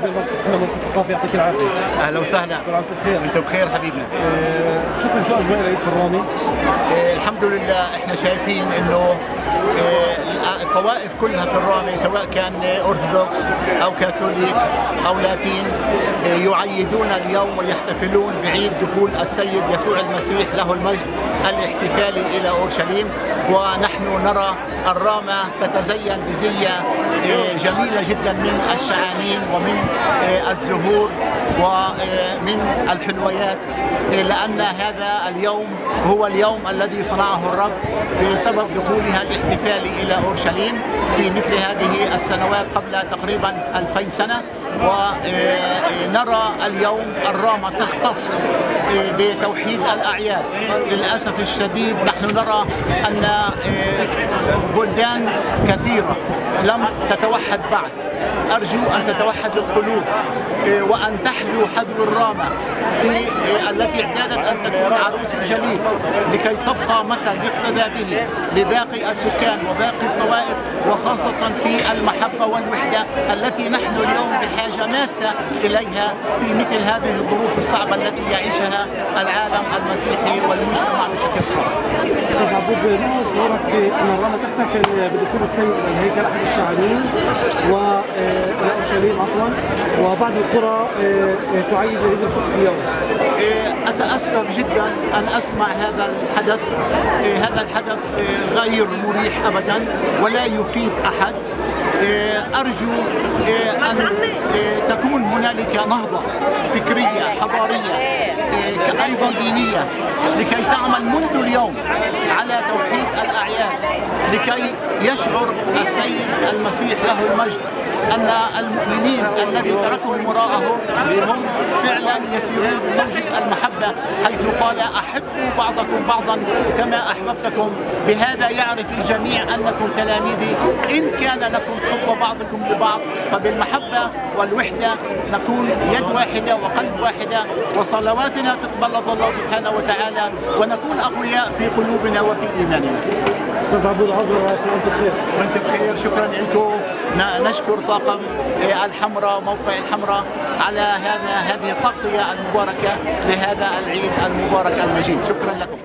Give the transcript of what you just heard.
مدرسة الثقافة، يعطيك العافية. اهلا وسهلا. كل عام وانتم بخير. وانتم بخير حبيبنا. شو اجواء العيد في الرامي؟ الحمد لله احنا شايفين انه الطوائف كلها في الرامي سواء كان أرثوذكس أو كاثوليك أو لاتين يعيدون اليوم ويحتفلون بعيد دخول السيد يسوع المسيح له المجد الاحتفالي إلى أورشليم، ونحن نرى الرامة تتزين بزية جميلة جدا من الشعانين ومن الزهور ومن الحلويات، لأن هذا اليوم هو اليوم الذي صنعه الرب بسبب دخولها الاحتفالي إلى أورشليم في مثل هذه السنوات قبل تقريبا 2000 سنة. ونرى اليوم الرامة تختص بتوحيد الأعياد. للأسف الشديد نحن نرى أن بلدان كثيرة لم تتوحد بعد. أرجو أن تتوحد القلوب وأن تحذو حذو الرامة في التي اعتادت أن تكون عروس الجليل لكي تبقى مثل يقتدى به لباقي السكان وباقي الطوائف، وخاصة في المحبة والوحدة التي نحن اليوم بحاجة ماسة إليها في مثل هذه الظروف الصعبة التي يعيشها العالم المسيحي والمجتمع بشكل خاص. أستاذ عبود، ما هو شعورك أن الرامة تحتفل بدخول السيد إلى الهيكل أحد الشعانين وإلى أورشليم عفوا، وبعض القرى تعيد عيد الفصح اليوم؟ أتأسف جدا أن أسمع هذا الحدث. هذا الحدث غير مريح أبدا ولا يفيد أحد. أرجو أن تكون هنالك نهضة فكرية حضارية أيضا دينية لكي تعمل منذ اليوم على توحيد الأعياد، لكي يشعر السيد المسيح له المجد أن المؤمنين الذي تركهم وراءه هم فعلا يسيرون بموجب المحبة، حيث قال أحبوا بعضكم بعضا كما أحببتكم، بهذا يعرف الجميع أنكم تلاميذي إن كان لكم حب بعضكم لبعض، فبالمحبة والوحدة نكون يد واحدة وقلب واحدة، وصلواتنا تقبل الله سبحانه وتعالى، ونكون أقوياء في قلوبنا وفي إيماننا. أستاذ عبود عزرا، وأنتم بخير. وأنتم بخير، شكرا لكم. نشكر طاقم الحمراء، موقع الحمراء، على هذه التغطية المباركة لهذا العيد المبارك المجيد. شكرا لكم.